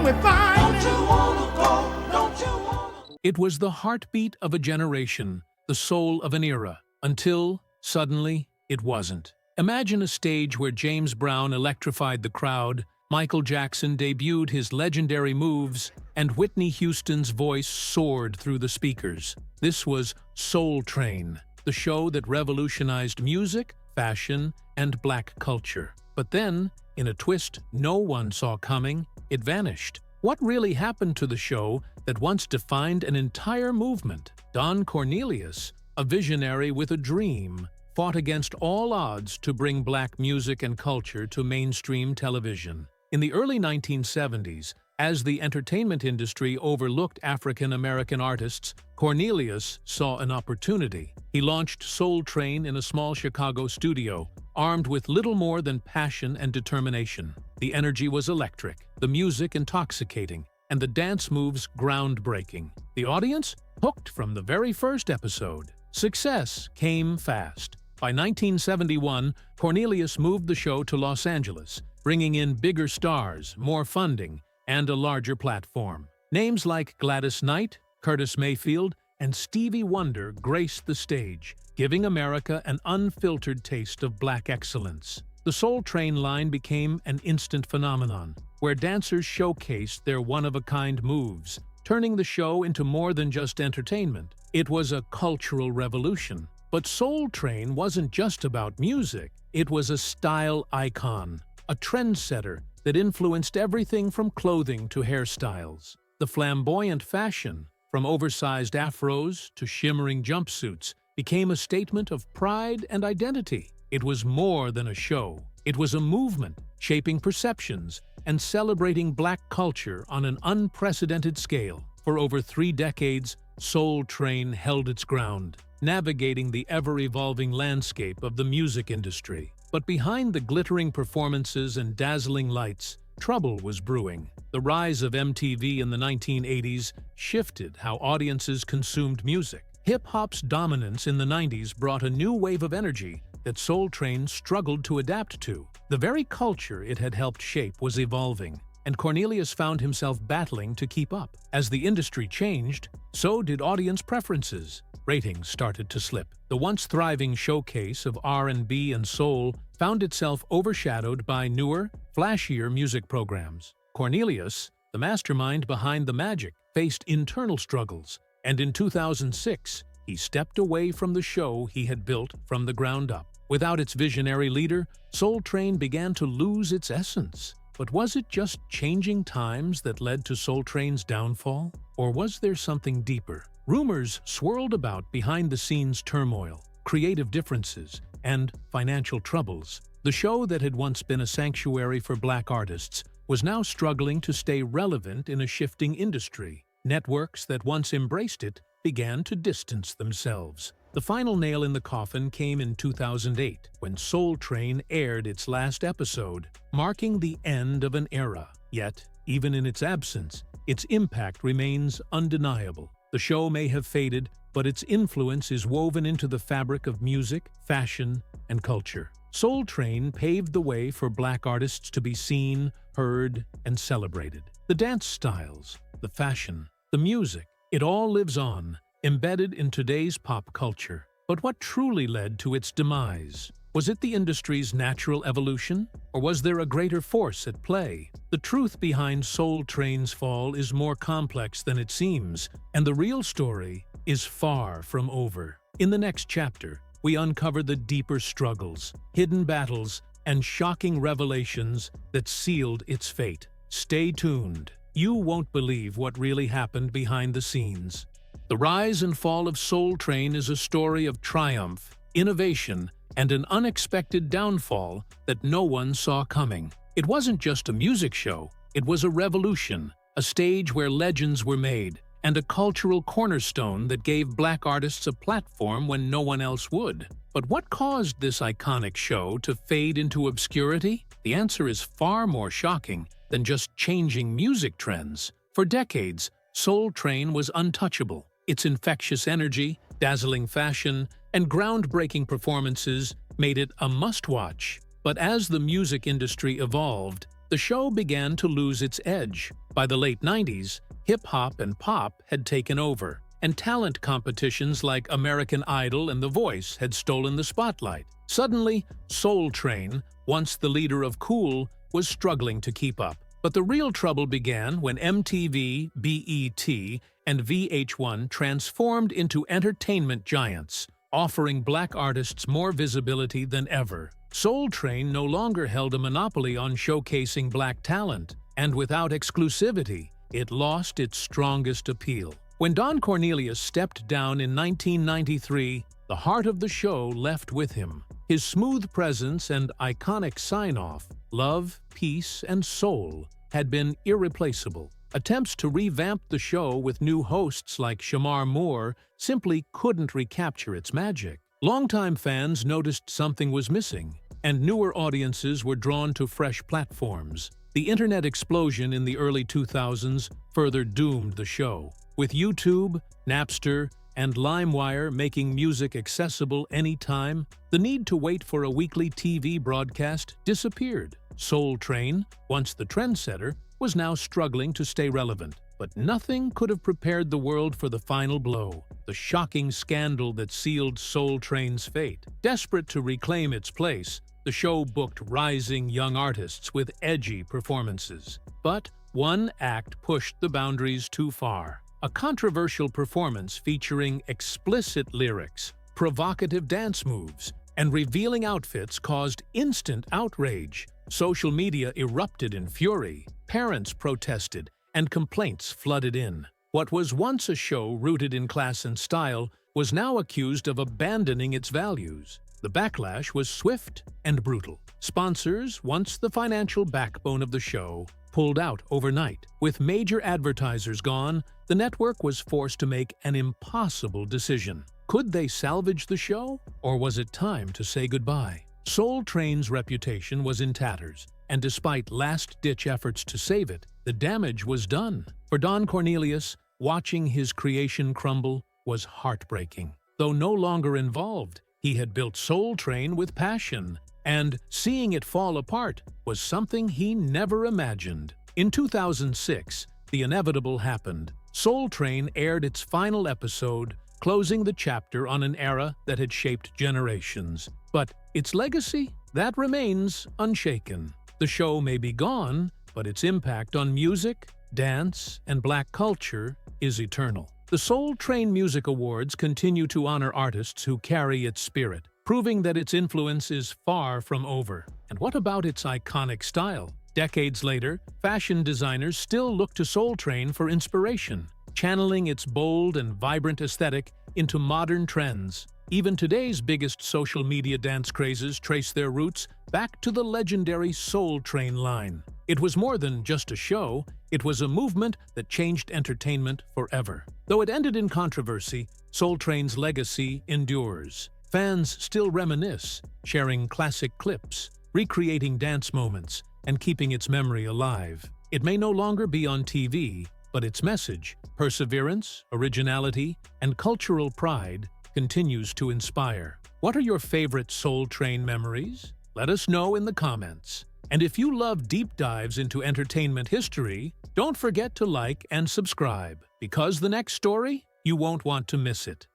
we find. Don't you wanna go? Don't you wanna? It was the heartbeat of a generation, the soul of an era, until, suddenly, it wasn't. Imagine a stage where James Brown electrified the crowd, Michael Jackson debuted his legendary moves, and Whitney Houston's voice soared through the speakers. This was Soul Train, the show that revolutionized music, fashion, and black culture. But then, in a twist no one saw coming, it vanished. What really happened to the show that once defined an entire movement? Don Cornelius, a visionary with a dream, fought against all odds to bring black music and culture to mainstream television. In the early 1970s, as the entertainment industry overlooked African-American artists, Cornelius saw an opportunity. He launched Soul Train in a small Chicago studio, armed with little more than passion and determination. The energy was electric, the music intoxicating, and the dance moves groundbreaking. The audience hooked from the very first episode. Success came fast. By 1971, Cornelius moved the show to Los Angeles, bringing in bigger stars, more funding, and a larger platform. Names like Gladys Knight, Curtis Mayfield, and Stevie Wonder graced the stage, giving America an unfiltered taste of black excellence. The Soul Train line became an instant phenomenon, where dancers showcased their one-of-a-kind moves, turning the show into more than just entertainment. It was a cultural revolution. But Soul Train wasn't just about music. It was a style icon, a trendsetter that influenced everything from clothing to hairstyles. The flamboyant fashion, from oversized afros to shimmering jumpsuits, became a statement of pride and identity. It was more than a show. It was a movement, shaping perceptions and celebrating black culture on an unprecedented scale. For over 3 decades, Soul Train held its ground, navigating the ever-evolving landscape of the music industry. But behind the glittering performances and dazzling lights, trouble was brewing. The rise of MTV in the 1980s shifted how audiences consumed music. Hip-hop's dominance in the 90s brought a new wave of energy that Soul Train struggled to adapt to. The very culture it had helped shape was evolving, and Cornelius found himself battling to keep up. As the industry changed, so did audience preferences. Ratings started to slip. The once thriving showcase of R&B and soul found itself overshadowed by newer, flashier music programs. Cornelius, the mastermind behind the magic, faced internal struggles, and in 2006, he stepped away from the show he had built from the ground up. Without its visionary leader, Soul Train began to lose its essence. But was it just changing times that led to Soul Train's downfall? Or was there something deeper? Rumors swirled about behind-the-scenes turmoil, creative differences, and financial troubles. The show that had once been a sanctuary for black artists was now struggling to stay relevant in a shifting industry. Networks that once embraced it began to distance themselves. The final nail in the coffin came in 2008, when Soul Train aired its last episode, marking the end of an era. Yet, even in its absence, its impact remains undeniable. The show may have faded, but its influence is woven into the fabric of music, fashion, and culture. Soul Train paved the way for black artists to be seen, heard, and celebrated. The dance styles, the fashion, the music, it all lives on, embedded in today's pop culture. But what truly led to its demise? Was it the industry's natural evolution, or was there a greater force at play? The truth behind Soul Train's fall is more complex than it seems, and the real story is far from over. In the next chapter, we uncover the deeper struggles, hidden battles, and shocking revelations that sealed its fate. Stay tuned. You won't believe what really happened behind the scenes. The rise and fall of Soul Train is a story of triumph, innovation, and an unexpected downfall that no one saw coming. It wasn't just a music show, it was a revolution, a stage where legends were made, and a cultural cornerstone that gave black artists a platform when no one else would. But what caused this iconic show to fade into obscurity? The answer is far more shocking than just changing music trends. For decades, Soul Train was untouchable. Its infectious energy, dazzling fashion, and groundbreaking performances made it a must-watch. But as the music industry evolved, the show began to lose its edge. By the late 90s, hip-hop and pop had taken over, and talent competitions like American Idol and The Voice had stolen the spotlight. Suddenly, Soul Train, once the leader of cool, was struggling to keep up. But the real trouble began when MTV, BET, and VH1 transformed into entertainment giants, offering black artists more visibility than ever. Soul Train no longer held a monopoly on showcasing black talent, and without exclusivity, it lost its strongest appeal. When Don Cornelius stepped down in 1993, the heart of the show left with him. His smooth presence and iconic sign-off, love, peace, and soul, had been irreplaceable. Attempts to revamp the show with new hosts like Shamar Moore simply couldn't recapture its magic. Longtime fans noticed something was missing, and newer audiences were drawn to fresh platforms. The internet explosion in the early 2000s further doomed the show, with YouTube, Napster, and LimeWire making music accessible anytime. The need to wait for a weekly TV broadcast disappeared. Soul Train, once the trendsetter, was now struggling to stay relevant. But nothing could have prepared the world for the final blow, the shocking scandal that sealed Soul Train's fate. Desperate to reclaim its place, the show booked rising young artists with edgy performances. But one act pushed the boundaries too far. A controversial performance featuring explicit lyrics, provocative dance moves, and revealing outfits caused instant outrage. Social media erupted in fury, parents protested, and complaints flooded in. What was once a show rooted in class and style was now accused of abandoning its values. The backlash was swift and brutal. Sponsors, once the financial backbone of the show, pulled out overnight. With major advertisers gone, the network was forced to make an impossible decision. Could they salvage the show, or was it time to say goodbye? Soul Train's reputation was in tatters, and despite last-ditch efforts to save it, the damage was done. For Don Cornelius, watching his creation crumble was heartbreaking. Though no longer involved, he had built Soul Train with passion, and seeing it fall apart was something he never imagined. In 2006, the inevitable happened. Soul Train aired its final episode, closing the chapter on an era that had shaped generations. But its legacy? That remains unshaken. The show may be gone, but its impact on music, dance, and black culture is eternal. The Soul Train Music Awards continue to honor artists who carry its spirit, proving that its influence is far from over. And what about its iconic style? Decades later, fashion designers still look to Soul Train for inspiration, channeling its bold and vibrant aesthetic into modern trends. Even today's biggest social media dance crazes trace their roots back to the legendary Soul Train line. It was more than just a show, it was a movement that changed entertainment forever. Though it ended in controversy, Soul Train's legacy endures. Fans still reminisce, sharing classic clips, recreating dance moments, and keeping its memory alive. It may no longer be on TV, but its message, perseverance, originality, and cultural pride continues to inspire. What are your favorite Soul Train memories? Let us know in the comments. And if you love deep dives into entertainment history, don't forget to like and subscribe, because the next story, you won't want to miss it.